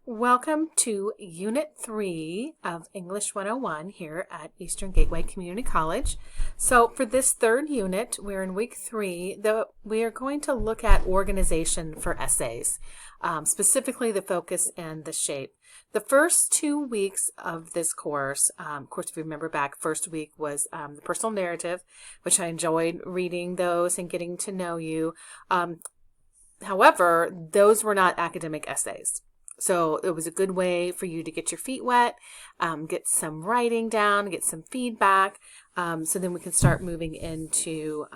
Welcome to Unit 3 of English 101 here at Eastern Gateway Community College. So for this third unit, we're in week 3, we are going to look at organization for essays, specifically the focus and the shape. The first 2 weeks of this course, of course, if you remember back, first week was the personal narrative, which I enjoyed reading those and getting to know you. However, those were not academic essays. So it was a good way for you to get your feet wet, get some writing down, get some feedback, so then we can start moving into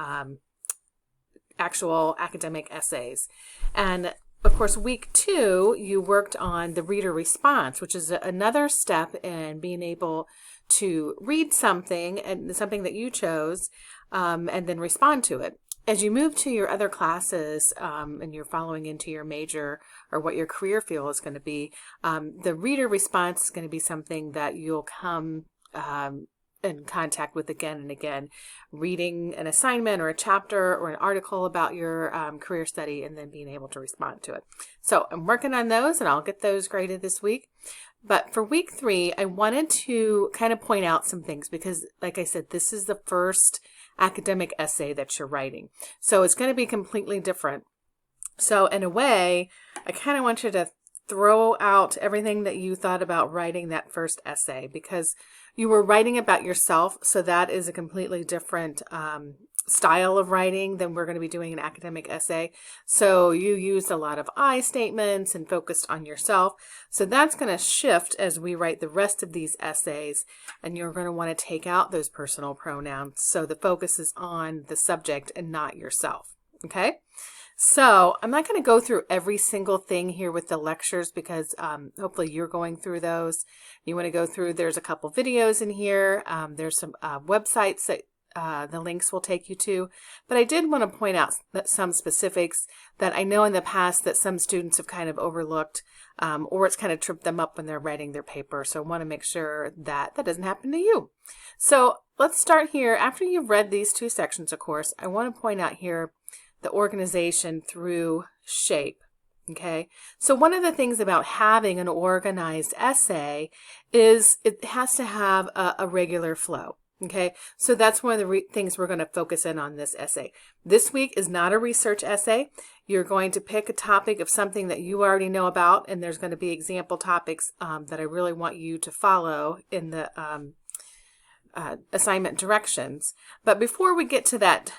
actual academic essays. And of course, week 2, you worked on the reader response, which is another step in being able to read something and something that you chose, and then respond to it. As you move to your other classes and you're following into your major or what your career field is going to be, the reader response is going to be something that you'll come in contact with again and again, reading an assignment or a chapter or an article about your career study and then being able to respond to it. So I'm working on those and I'll get those graded this week. But for week 3, I wanted to kind of point out some things because, like I said, this is the first academic essay that you're writing. So it's going to be completely different. So in a way, I kind of want you to throw out everything that you thought about writing that first essay because you were writing about yourself. So that is a completely different style of writing than we're going to be doing an academic essay. So you used a lot of I statements and focused on yourself. So that's going to shift as we write the rest of these essays, and you're going to want to take out those personal pronouns. So the focus is on the subject and not yourself. Okay. So I'm not going to go through every single thing here with the lectures because hopefully you're going through those. You want to go through, there's a couple videos in here. There's some websites that the links will take you to, but I did want to point out that some specifics that I know in the past that some students have kind of overlooked, or it's kind of tripped them up when they're writing their paper. So I want to make sure that that doesn't happen to you. So let's start here. After you've read these 2 sections, of course, I want to point out here the organization through shape. Okay, so one of the things about having an organized essay is it has to have a regular flow. Okay, so that's one of the things we're going to focus in on this essay. This week is not a research essay. You're going to pick a topic of something that you already know about, and there's going to be example topics that I really want you to follow in the assignment directions. But before we get to that,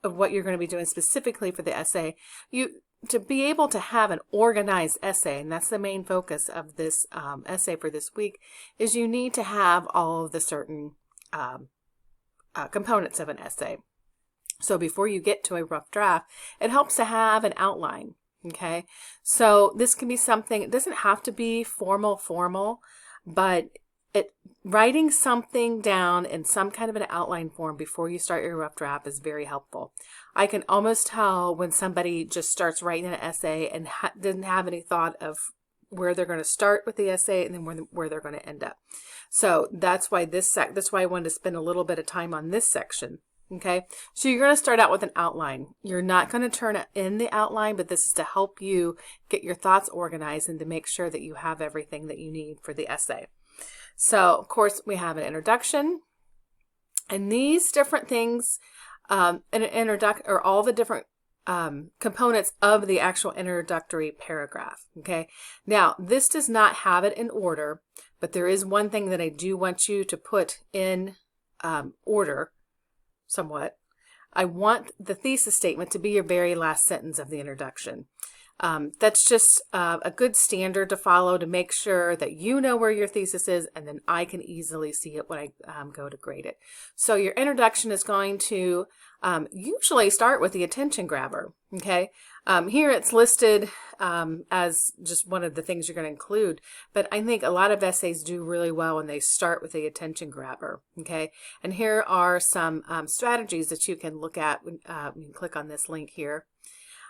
of what you're going to be doing specifically for the essay, to be able to have an organized essay, and that's the main focus of this essay for this week, is you need to have all of the certain components of an essay. So before you get to a rough draft, it helps to have an outline. Okay, so this can be something, it doesn't have to be formal, but writing something down in some kind of an outline form before you start your rough draft is very helpful. I can almost tell when somebody just starts writing an essay and doesn't have any thought of where they're going to start with the essay and then where they're going to end up. So that's why that's why I wanted to spend a little bit of time on this section. Okay, so you're going to start out with an outline. You're not going to turn in the outline, but this is to help you get your thoughts organized and to make sure that you have everything that you need for the essay. So, of course, we have an introduction, and these different things, all the different components of the actual introductory paragraph. Okay, now this does not have it in order, but there is one thing that I do want you to put in order somewhat. I want the thesis statement to be your very last sentence of the introduction. That's just a good standard to follow to make sure that you know where your thesis is, and then I can easily see it when I go to grade it. So your introduction is going to usually start with the attention grabber. Okay, here it's listed as just one of the things you're going to include, but I think a lot of essays do really well when they start with the attention grabber. Okay, and here are some strategies that you can look at when you can click on this link here.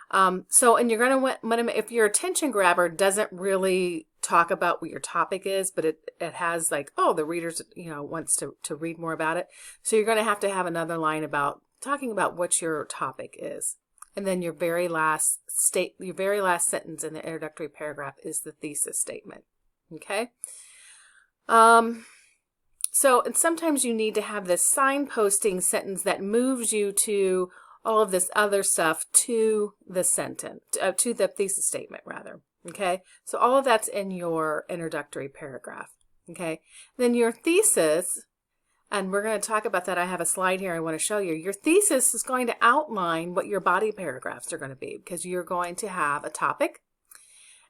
And you're going to, if your attention grabber doesn't really talk about what your topic is, but it has like, oh, the readers, wants to read more about it. So you're going to have another line about talking about what your topic is. And then your very last sentence in the introductory paragraph is the thesis statement. Okay. So, and sometimes you need to have this signposting sentence that moves you to all of this other stuff to the sentence, to the thesis statement rather. Okay. So all of that's in your introductory paragraph. Okay. Then your thesis, and we're going to talk about that. I have a slide here I want to show you. Your thesis is going to outline what your body paragraphs are going to be, because you're going to have a topic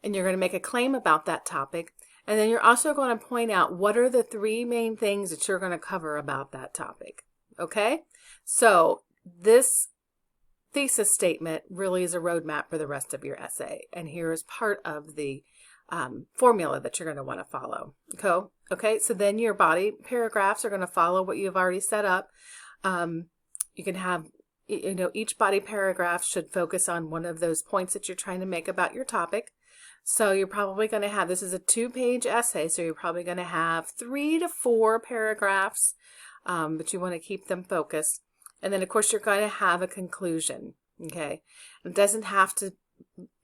and you're going to make a claim about that topic. And then you're also going to point out what are the 3 main things that you're going to cover about that topic. Okay? So this thesis statement really is a roadmap for the rest of your essay. And here is part of the formula that you're going to want to follow. Okay, so then your body paragraphs are going to follow what you've already set up. You can have, each body paragraph should focus on one of those points that you're trying to make about your topic. So you're probably going to have, this is a 2-page essay, so you're probably going to have 3 to 4 paragraphs, but you want to keep them focused. And then, of course, you're going to have a conclusion. Okay, it doesn't have to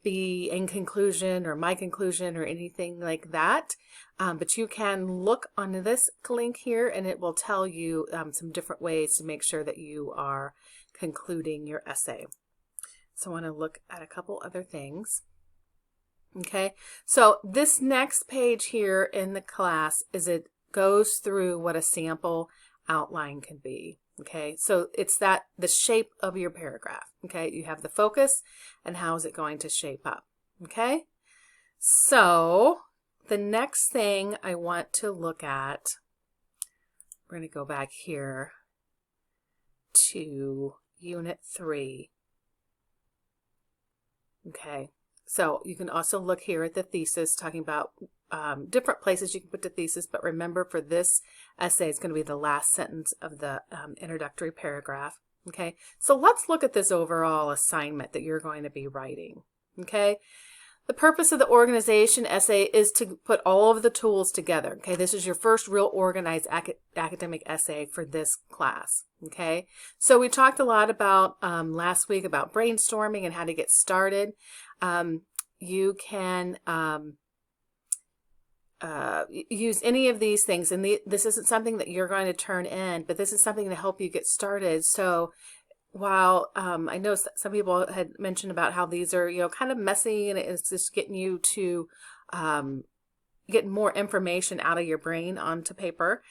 be in conclusion or my conclusion or anything like that. But you can look on this link here and it will tell you some different ways to make sure that you are concluding your essay. So I want to look at a couple other things. Okay, so this next page here in the class it goes through what a sample outline can be. Okay, so it's the shape of your paragraph. Okay, you have the focus and how is it going to shape up. Okay, so the next thing I want to look at, we're going to go back here to Unit 3. Okay, so you can also look here at the thesis, talking about different places you can put the thesis, but remember for this essay, it's going to be the last sentence of the introductory paragraph. Okay, so let's look at this overall assignment that you're going to be writing. Okay, the purpose of the organization essay is to put all of the tools together. Okay, this is your first real organized academic essay for this class. Okay, so we talked a lot about last week about brainstorming and how to get started. You can use any of these things, and this isn't something that you're going to turn in, but this is something to help you get started. So while I know some people had mentioned about how these are, kind of messy, and it's just getting you to get more information out of your brain onto paper.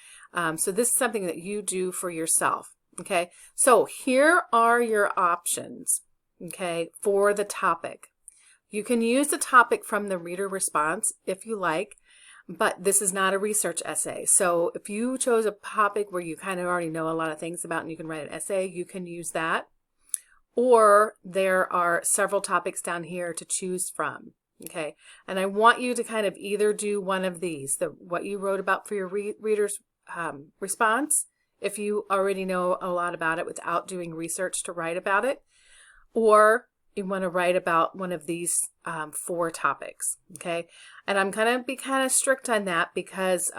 So this is something that you do for yourself. Okay, so here are your options, okay, for the topic. You can use the topic from the reader response if you like, but this is not a research essay. So if you chose a topic where you kind of already know a lot of things about and you can write an essay, you can use that. Or there are several topics down here to choose from. Okay, and I want you to kind of either do one of these, what you wrote about for your reader's response, if you already know a lot about it without doing research to write about it, or you want to write about one of these 4 topics. Okay, and I'm going to be kind of strict on that because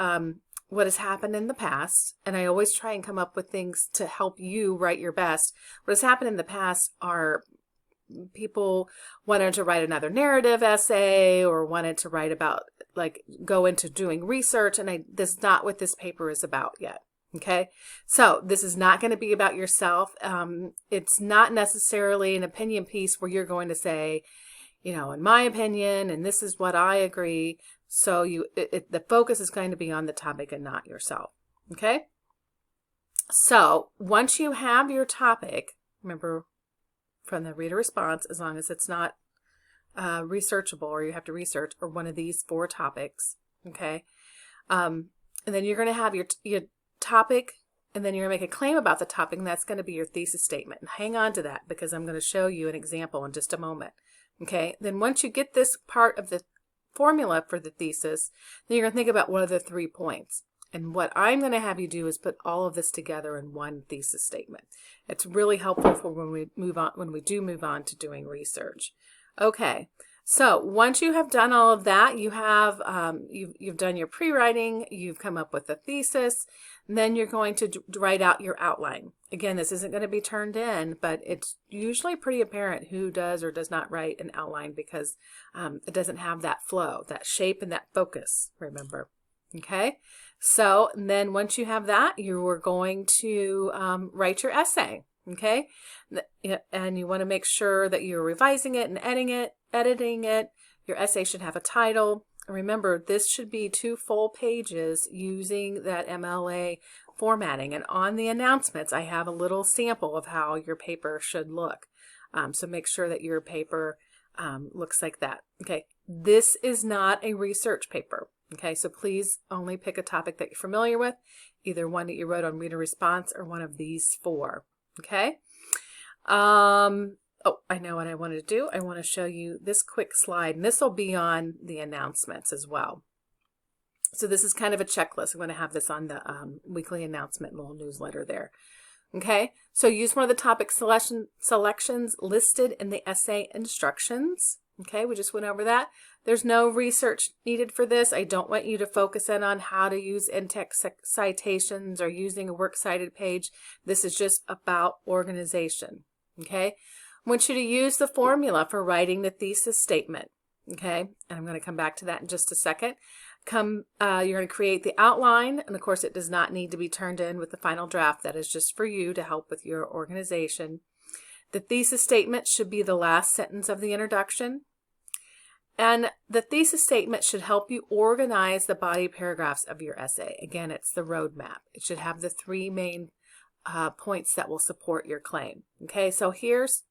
what has happened in the past, and I always try and come up with things to help you write your best. What has happened in the past are people wanted to write another narrative essay or wanted to write about, go into doing research, and this is not what this paper is about yet. Okay, so this is not going to be about yourself. It's not necessarily an opinion piece where you're going to say, in my opinion, and this is what I agree. So the focus is going to be on the topic and not yourself. Okay, so once you have your topic, remember from the reader response, as long as it's not researchable or you have to research, or one of these 4 topics. Okay, and then you're going to have your topic, and then you're going to make a claim about the topic, and that's going to be your thesis statement. And hang on to that because I'm going to show you an example in just a moment. Okay, then once you get this part of the formula for the thesis, then you're going to think about what are the 3 points. And what I'm going to have you do is put all of this together in one thesis statement. It's really helpful for when we do move on to doing research. Okay, So once you have done all of that, you have you've done your pre-writing, you've come up with a thesis, and then you're going to write out your outline. Again, this isn't going to be turned in, but it's usually pretty apparent who does or does not write an outline because it doesn't have that flow, that shape, and that focus, remember. Okay, so then once you have that, you are going to write your essay. Okay, and you want to make sure that you're revising it and editing it. Your essay should have a title. Remember, this should be 2 full pages using that MLA formatting. And on the announcements, I have a little sample of how your paper should look. So make sure that your paper looks like that. Okay, this is not a research paper. Okay, so please only pick a topic that you're familiar with, either one that you wrote on reader response or one of these 4. Okay. Oh, I know what I want to do. I want to show you this quick slide, and this will be on the announcements as well. So this is kind of a checklist. I'm going to have this on the weekly announcement little newsletter there. Okay. So use one of the topic selections listed in the essay instructions. Okay. We just went over that. There's no research needed for this. I don't want you to focus in on how to use in-text citations or using a works cited page. This is just about organization. Okay. I want you to use the formula for writing the thesis statement. Okay. And I'm going to come back to that in just a second. You're going to create the outline. And of course, it does not need to be turned in with the final draft. That is just for you to help with your organization. The thesis statement should be the last sentence of the introduction. And the thesis statement should help you organize the body paragraphs of your essay. Again, it's the roadmap. It should have the 3 main points that will support your claim. Okay, so here's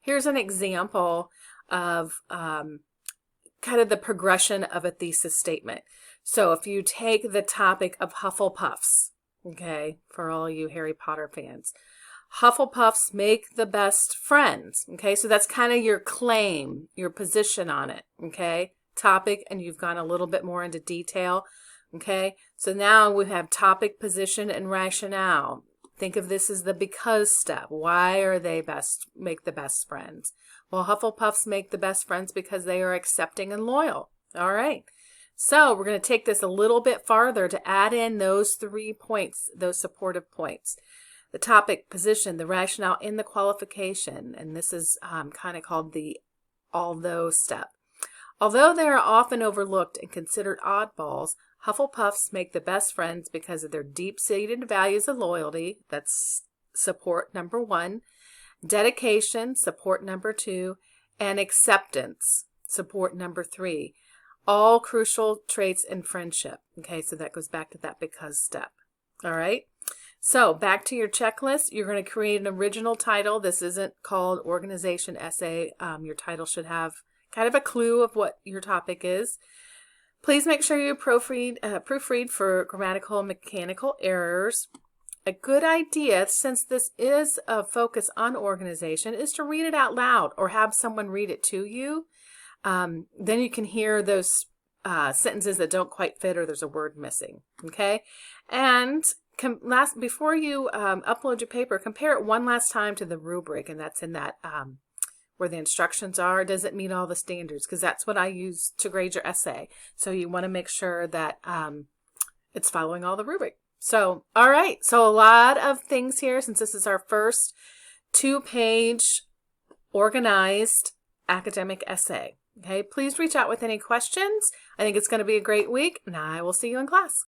an example of kind of the progression of a thesis statement. So if you take the topic of Hufflepuffs, okay, for all you Harry Potter fans, Hufflepuffs make the best friends. Okay, so that's kind of your claim, your position on it. Okay, topic, and you've gone a little bit more into detail. Okay, so now we have topic, position, and rationale. Think of this as the because step. Why are they make the best friends? Well, Hufflepuffs make the best friends because they are accepting and loyal. All right. So we're going to take this a little bit farther to add in those 3 points, those supportive points. The topic, position, the rationale, and the qualification. And this is kind of called the although step. Although they are often overlooked and considered oddballs, Hufflepuffs make the best friends because of their deep-seated values of loyalty. That's support number 1. Dedication, support number 2. And acceptance, support number 3. All crucial traits in friendship. Okay, so that goes back to that because step. All right. So back to your checklist, you're going to create an original title. This isn't called organization essay. Your title should have kind of a clue of what your topic is. Please make sure you proofread for grammatical and mechanical errors. A good idea, since this is a focus on organization, is to read it out loud or have someone read it to you. Then you can hear those sentences that don't quite fit or there's a word missing. Okay, and before you upload your paper, compare it one last time to the rubric, and that's in that where the instructions are. Does it meet all the standards? Because that's what I use to grade your essay. So you want to make sure that it's following all the rubric. So, all right. So a lot of things here, since this is our first 2-page organized academic essay. Okay, please reach out with any questions. I think it's going to be a great week, and I will see you in class.